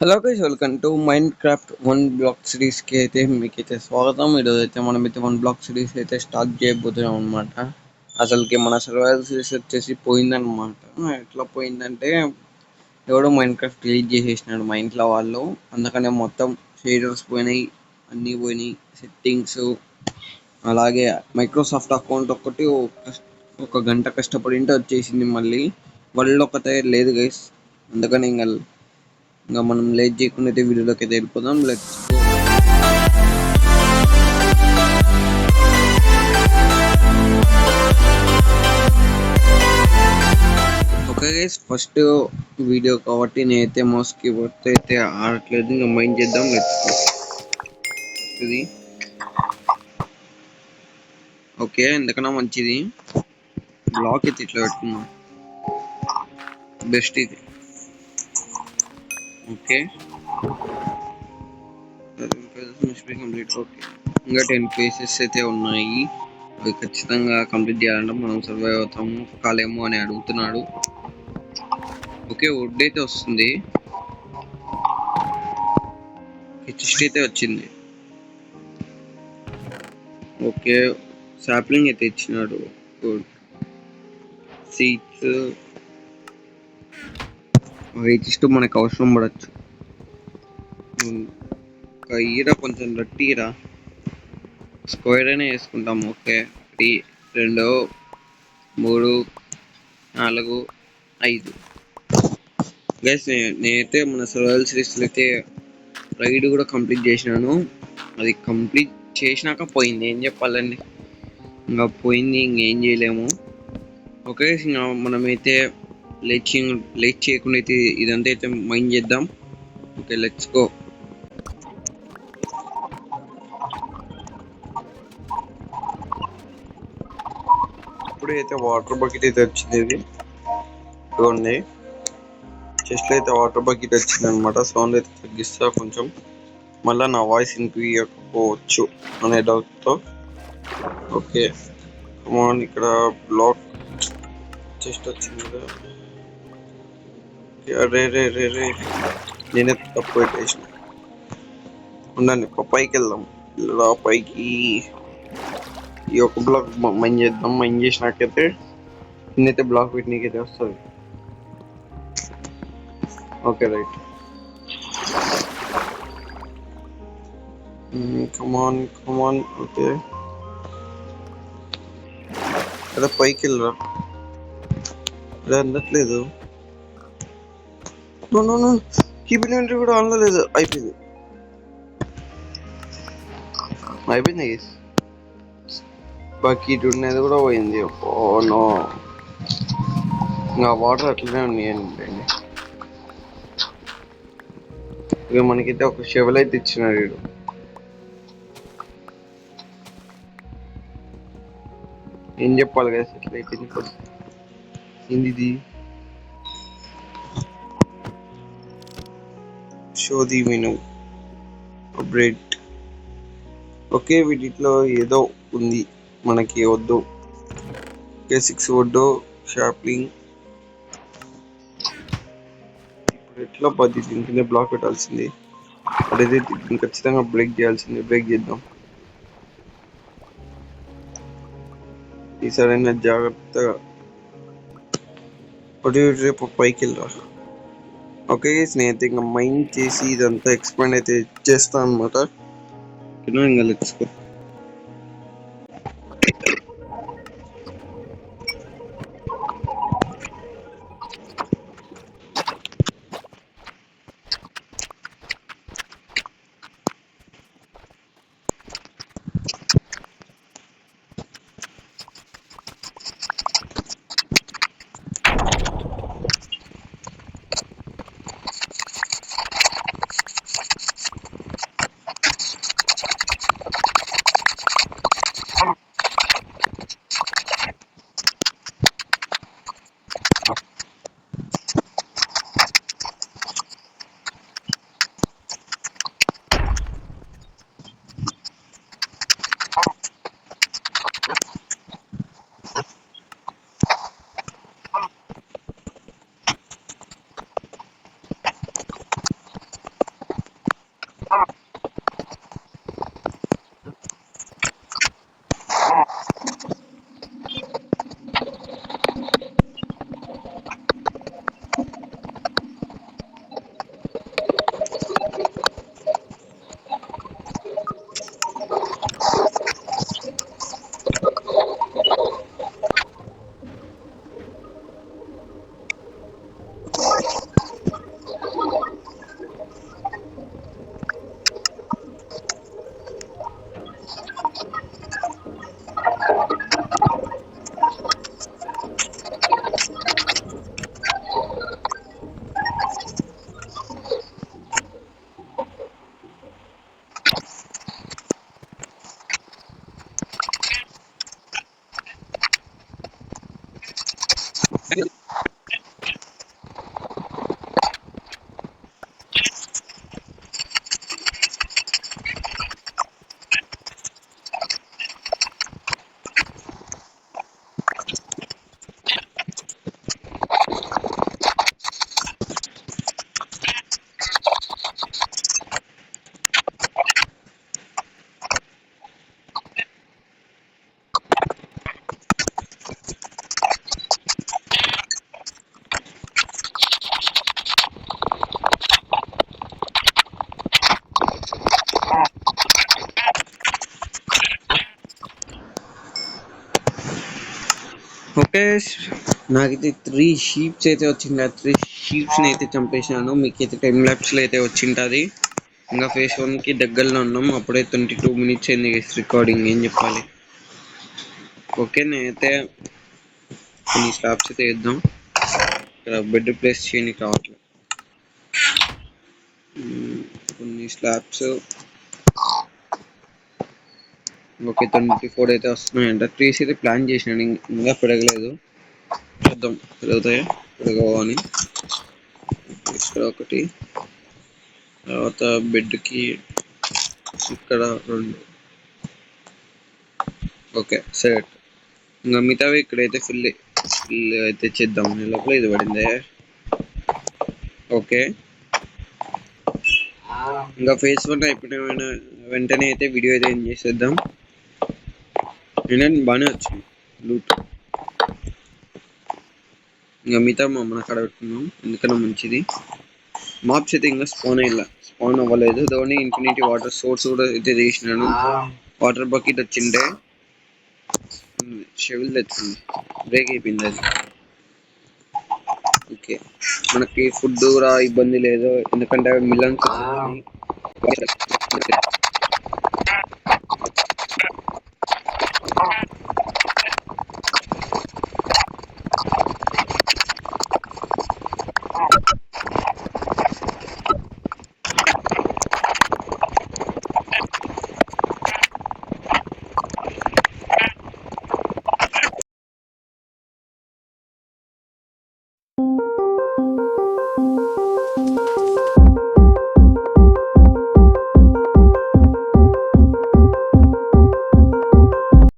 Hello guys, welcome to Minecraft one block series కి అయితే మీకైతే స్వాగతం. ఈరోజు అయితే మనం అయితే వన్ బ్లాక్ సిరీస్ అయితే స్టార్ట్ చేయబోతున్నాం అనమాట. అసలుకి మన సర్వైవల్ సిరీస్ వచ్చేసి పోయిందనమాట. ఎట్లా పోయిందంటే ఎవడో మైండ్ క్రాఫ్ట్ డిలీట్ చేసేసినాడు మా ఇంట్లో వాళ్ళు. అందుకనే మొత్తం షేడర్స్ పోయినాయి, అన్నీ పోయినాయి, సెట్టింగ్స్, అలాగే మైక్రోసాఫ్ట్ అకౌంట్ ఒకటి ఒక గంట కష్టపడింటే వచ్చేసింది. మళ్ళీ వరల్డ్ ఒకటే లేదు గైస్. అందుకని ఇంకా మనం లేట్ చేయకుండా అయితే వీడియోలోకి అయితే వెళ్ళిపోదాం. Let's go. Okay guys, first video కాబట్టి నేనైతే మౌస్ కీబోర్డ్ అయితే ఆడట్లేదు. ఇంకా మైండ్ చేద్దాం. Let's go. ఇది ఓకే, ఎందుకన్నా మంచిది. బ్లాక్ అయితే ఇట్లా పెట్టుకున్నాం, బెస్ట్ ఇది. Okay, complete. ఓకే, ఇంకా 10 ప్లేసెస్ అయితే ఉన్నాయి. అవి ఖచ్చితంగా కంప్లీట్ చేయాలంటే మనం సర్వైవ్ అవుతాము కాలేమో అని అడుగుతున్నాడు. ఓకే, వుడ్ అయితే వస్తుంది, చెస్ట్ అయితే వచ్చింది. ఓకే, సాప్లింగ్ అయితే ఇచ్చినాడు. గుడ్. సీడ్స్ చెస్ట్ మనకు అవసరం పడచ్చు. ఈర కొంచెం రట్టీరా స్క్వేర్ అయినా వేసుకుంటాం. ఓకే, 1 2 3 4 5. గైస్, నేనైతే మన సర్వైవల్ సిరీస్లో అయితే రైడ్ కూడా కంప్లీట్ చేసినాను. అది కంప్లీట్ చేసినాక పోయింది, ఏం చెప్పాలండి. ఇంకా పోయింది, ఇంకేం చేయలేము. ఓకే, ఇంకా మనమైతే లేట్ చేయకుండా అయితే ఇదంతా అయితే మైండ్ చేద్దాం. Okay, let's go. ఇప్పుడు అయితే వాటర్ బకెట్ అయితే వచ్చింది. ఇది చూడండి, చెస్ట్ అయితే వాటర్ బకెట్ వచ్చింది అనమాట. సౌండ్ అయితే తగ్గిస్తా కొంచెం, మళ్ళీ నా వాయిస్ వినిపించకపోవచ్చు అనే డౌట్తో. ఓకే, ఇక్కడ బ్లాక్ చెస్ట్ వచ్చింది కదా. రే రే రే రే నేనే తప్పు పెట్టేసిన. ఉండండి, పైకి వెళ్దాం. ఇలా పైకి ఈ ఒక బ్లాక్ మైండ్ చేద్దాం. మైండ్ చేసినాకైతే నేనైతే బ్లాక్ పెట్టినకైతే వస్తుంది. Okay, right. Come on come on. Okay, అదే పైకి వెళ్ళరా. అదే అందట్లేదు. కీప్ ఇన్వెంటరీ కూడా ఆన్లో లేదు. అయిపోయింది. బకెట్ ఉండేది కూడా పోయింది. ఓ నో, ఇంకా వాటర్ అట్లనే ఉన్నాయండి. ఇక మనకైతే ఒక షెవెల్ అయితే ఇచ్చినాడు వీడు. ఏం చెప్పాలి కదా, సెటిల్ అయిపోయింది. ఏంది షోది మెను బ్రెడ్. ఓకే, వీటిలో ఏదో ఉంది మనకి వద్దు. ఓకే, 6 వద్దు. షాప్లింగ్ ఇప్పుడు ఎట్లా పది దీని బ్లాక్ పెట్టాల్సింది. అదైతే దీన్ని ఖచ్చితంగా బ్రేక్ చేయాల్సింది. బ్రేక్ చేద్దాం ఈసారైనా జాగ్రత్తగా. రేపు పైకి వెళ్ళరా. ఓకే, స్నేహితులు ఇంకా మైండ్ చేసి ఇదంతా ఎక్స్ప్లెయిన్ అయితే చేస్తాను అనమాట. ఇంకా లెట్స్ గో. ఓకే. నాకైతే 3 షీప్స్ అయితే వచ్చింది. ఆ 3 షీప్స్ని అయితే చంపేసినాను. మీకైతే టైం ల్యాప్స్లో అయితే వచ్చింటుంది. ఇంకా ఫేస్ 1కి దగ్గరలో ఉన్నాం. అప్పుడే 22 minutes అయింది రికార్డింగ్. ఏం చెప్పాలి. ఓకే, నేనైతే కొన్ని స్లాబ్స్ అయితే వేద్దాం. ఇక్కడ బెడ్ ప్లేస్ చేయడానికి రావట్లేదు. కొన్ని స్లాబ్స్ ఓకే 24 అయితే వస్తున్నాయంట. ట్రీస్ అయితే ప్లాన్ చేసినాను, ఇంకా పెరగలేదు. చూద్దాం పెరుగుతాయా పెరగవా అని. ఇక్కడ ఒకటి, తర్వాత బెడ్కి ఇక్కడ 2. ఓకే సరే. ఇంకా మిగతావి ఇక్కడైతే ఫుల్ అయితే చేద్దాం. లోపల ఇది పడిందే. ఓకే, ఇంకా ఫేస్ 1 అయిపోయిన వెంటనే అయితే వీడియో అయితే ఏం చేసేద్దాం. ఏంటంటే బాగానే వచ్చింది లూట్. ఇంకా మిగతా మన కాడ పెట్టుకున్నాం, ఎందుకన్నా మంచిది. మాప్స్ అయితే ఇంకా స్పాన్ అవ్వలేదు. ధోని ఇన్ఫినిటీ వాటర్ సోర్స్ కూడా అయితే చేసినాను. వాటర్ బకెట్ వచ్చిండే షెవిల్ తెచ్చింది, బ్రేక్ అయిపోయింది అది. ఓకే, మనకి ఫుడ్ కూడా ఇబ్బంది లేదు, ఎందుకంటే మిలన్స్